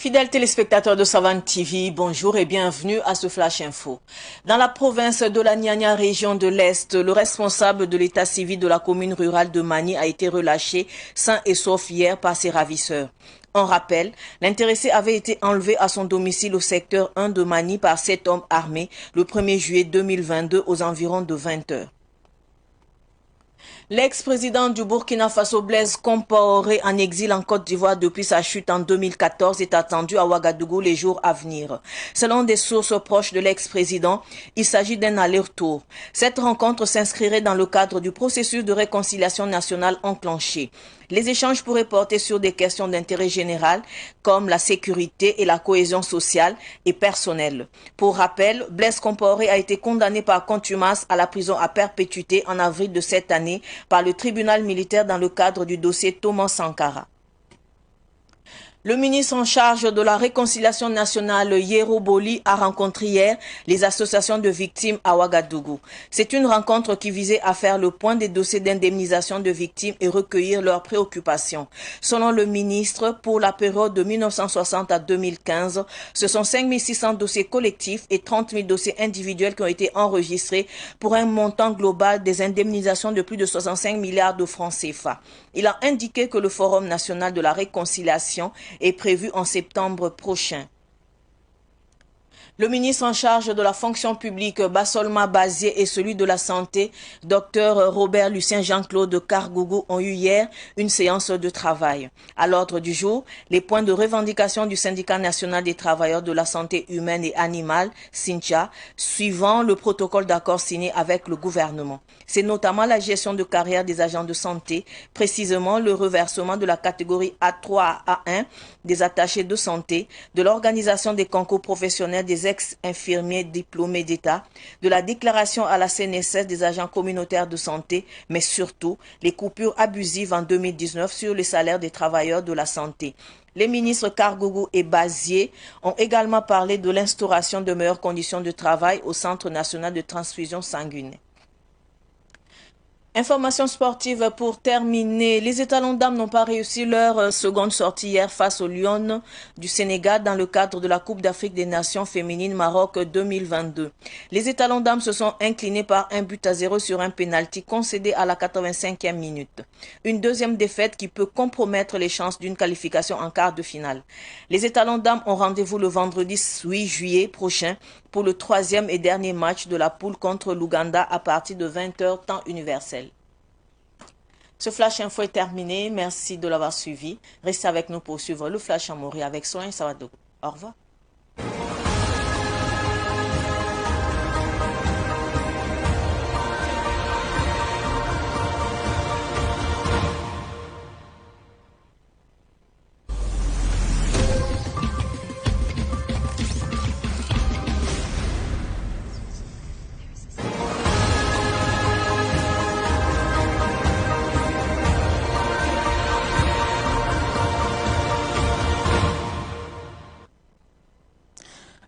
Fidèles téléspectateurs de Savane TV, bonjour et bienvenue à ce Flash Info. Dans la province de la Niania, région de l'Est, le responsable de l'état civil de la commune rurale de Mani a été relâché sain et sauf hier par ses ravisseurs. En rappel, l'intéressé avait été enlevé à son domicile au secteur 1 de Mani par 7 hommes armés le 1er juillet 2022 aux environs de 20 h. L'ex-président du Burkina Faso Blaise Compaoré, en exil en Côte d'Ivoire depuis sa chute en 2014, est attendu à Ouagadougou les jours à venir. Selon des sources proches de l'ex-président, il s'agit d'un aller-retour. Cette rencontre s'inscrirait dans le cadre du processus de réconciliation nationale enclenché. Les échanges pourraient porter sur des questions d'intérêt général comme la sécurité et la cohésion sociale et personnelle. Pour rappel, Blaise Compaoré a été condamné par contumace à la prison à perpétuité en avril de cette année par le tribunal militaire dans le cadre du dossier Thomas Sankara. Le ministre en charge de la réconciliation nationale, Yero Boli, a rencontré hier les associations de victimes à Ouagadougou. C'est une rencontre qui visait à faire le point des dossiers d'indemnisation de victimes et recueillir leurs préoccupations. Selon le ministre, pour la période de 1960 à 2015, ce sont 5 600 dossiers collectifs et 30 000 dossiers individuels qui ont été enregistrés pour un montant global des indemnisations de plus de 65 milliards de francs CFA. Il a indiqué que le Forum national de la réconciliation est prévu en septembre prochain. Le ministre en charge de la fonction publique, Bassolma Bazier, et celui de la santé, Dr Robert Lucien Jean-Claude Kargougou, ont eu hier une séance de travail. À l'ordre du jour, les points de revendication du syndicat national des travailleurs de la santé humaine et animale, SYNTIA, suivant le protocole d'accord signé avec le gouvernement. C'est notamment la gestion de carrière des agents de santé, précisément le reversement de la catégorie A3 à A1 des attachés de santé, de l'organisation des concours professionnels des ex-infirmiers diplômés d'État, de la déclaration à la CNSS des agents communautaires de santé, mais surtout les coupures abusives en 2019 sur les salaires des travailleurs de la santé. Les ministres Kargougou et Bazier ont également parlé de l'instauration de meilleures conditions de travail au Centre national de transfusion sanguine. Information sportive pour terminer. Les étalons dames n'ont pas réussi leur seconde sortie hier face aux Lions du Sénégal dans le cadre de la Coupe d'Afrique des Nations féminines Maroc 2022. Les étalons dames se sont inclinés par 1-0 sur un pénalty concédé à la 85e minute. Une deuxième défaite qui peut compromettre les chances d'une qualification en quart de finale. Les étalons dames ont rendez-vous le vendredi 8 juillet prochain pour le troisième et dernier match de la poule contre l'Ouganda à partir de 20 h temps universel. Ce Flash Info est terminé. Merci de l'avoir suivi. Restez avec nous pour suivre le Flash en Mori avec Soin Savadogo. Au revoir.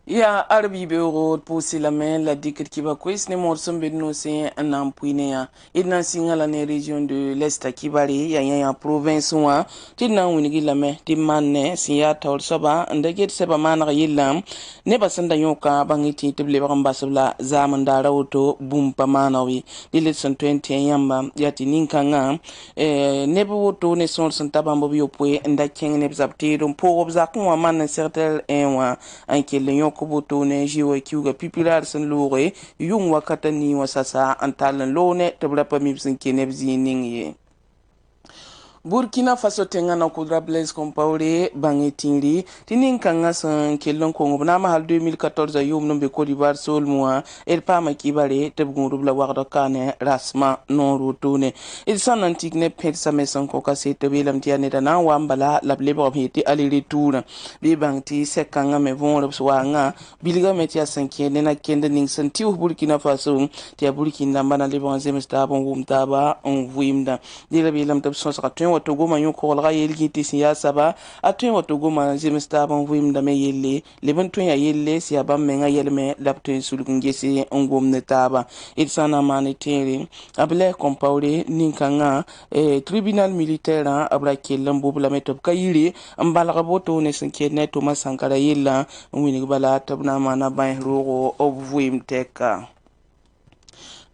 Ya arbi be ro posi la men la dikit ki ba kwes ne mor sombe no se anam puine ya idna singala ne region de l'est ki bari ya province wa tidna wini la men ti manne si ya tawr soba ndaget seba mana yilam ne basanda yoka bangiti tible ba mbasla zaman da rawto bum pa manawi dilet son 20 yamba yati ninkanga ne bo to ne son santa bambo yo pwe nda keng ne bzapti dum po obzakwa man certain enwa anke le koboto ne jiwa kiuga pipilar san lore yung wakata ni wasasa antalan lone tabra pamipsin kenebzi ningi Burkina Faso tengana kudra Blaise Compaoré bangetiri tinin kanga san kellon kongo na mahal 2014 yum nombe Côte d'Ivoire sol mois el pama kibare tebgun rubla waqda kane rasma non rotone il san antique ne pet sa mesan ko kase tebelam tiane dana wambala la blebo heti ali retour be bangti sekanga me von swanga bilga metia sankie na kende ning santi Burkina Faso tia Burkina bana lebon zemsta bon wumtaba on vuimda dira belam tab 1 wato goma yu ko ga yelgi ti siyasa ba atwe wato goma jimsta ban vim da me yelle leben tun ya yelle siya ban me nga yelme lapto sulgun gese ngom ne taba itsana manitere able compaure ninkanga tribunal militaire abra kellam bobla metop kayiri ambala boto ne sanke ne to masankara yella wini bala tabna mana ban rogo obvim teka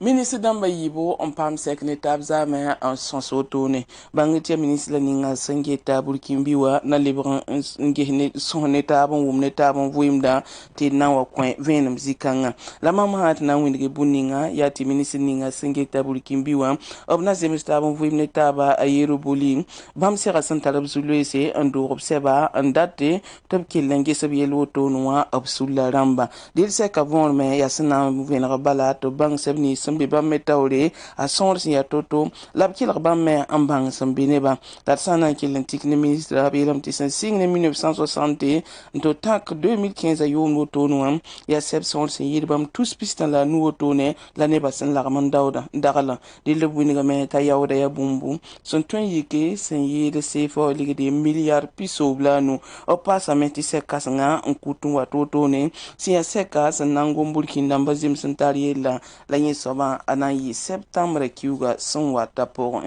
ministre damba yibo on pam sekne tabza me en sonsotone bangitia ministre la ninga sange tabul kimbiwa na libran ngehne sonne tabon wumne tabon vuimda te nawa coin venum zikanga la mama hat na windige buninga yati ministre ninga sange tabul kimbiwa obna zemis tabon vuimne taba ayero boli bam sera santalab zulwese ando obseba andate tab kelenge sabielo tonwa absola ramba dil se kavon me yasna venra bala to bang sebni sambe ba metawre a sons ya toto lab kilr ba me ambang sambine ba dat sana kilen tikne ministre abelam tisan signe 1960 to tak 2015 ayo moto no ya seb sons yirbam tous pistan la nou tone la ne ba san la man dawda dagala de le buniga me ta yawda ya bumbu son ton yike sen yide sefo ligue de milliards piso blanu o passa meti se kasanga on kutu wa toto ne si ya seka san nangom burkina mbazim santari la yin soba anayi septembre kiuga son wata pour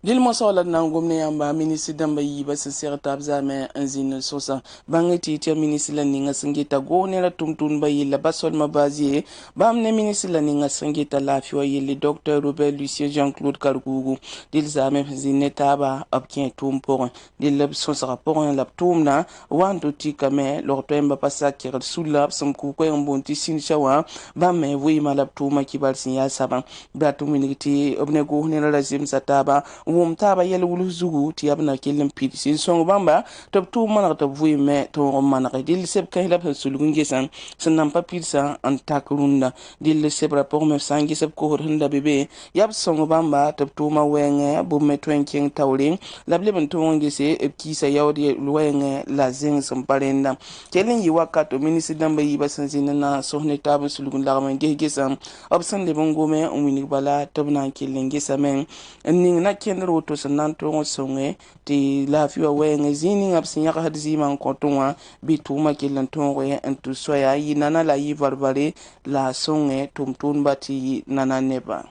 dil mo sola nangom ne yamba ministre damba yiba sincere tabza me anzine sosa bangati ti ministre la ninga singita go ne la tumtun ba yilla basol mabazie bam ne ministre la ninga singita la fiwa yille docteur Robert Lucien Jean-Claude Kargougou dil zame zine taba obtient tum pour dil le sosa rapport la tumna wanto ti kame lorto mba pasa kir sulab som ku ko mbonti sin shawa bam me wi malab tuma kibar sin ya saban batu miniti obne go ne la zim sataba wum taba yel wulu zugu ti abna kelem pit sin song bamba top tu mana to vui me to mana dil seb kan la sulgun gesan sanam pa pilsa an takrunda dil seb rapport me sangi seb ko hunda bebe yab song bamba top tu ma wenge bu me twenking tawling lable ben to ngese e kisa yawdi wenge la zing som parenda kelen yi wakato ministre damba yi basanzina na sohne tabu sulgun la ma gesan opsan le bongo me umini bala tobna kelen gesamen ning na roto sanan to songe ti la fiwa wenge zini ngap sinya ka hadzi man kotonwa bituma kilan to we entu soya yinana la yi barbare la songe tumtun bati nana neba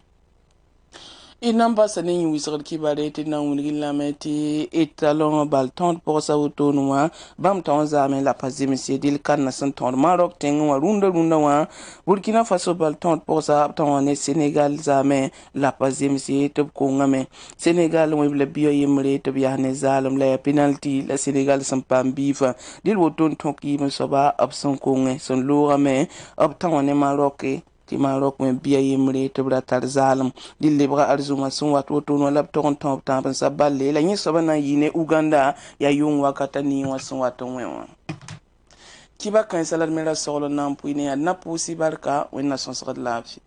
inamba sanin wisar kibare ti na wuni lameti etalon bal 30% autonoma bam ton zame la pazim si dil kan na santon Maroc tenwa runda wa Burkina Faso bal 30% ton ne Senegal zame la pazim si top ko ngame Senegal mo bla biyo yimre to biya ne zalam la penalty la Senegal sampam bifa dil woton tonki mo soba abson ko nge son lorame ob ton ne Maroc ti Maroc men biya yimre to bra tar zalam dil libra arzuma sun wato to no lab ton ton tan sa balle la nyi soba na yine Uganda ya yung wakata ni wasun wato wewa kiba kan salar mera solo na puine ya na pusi barka wenna son sa lafi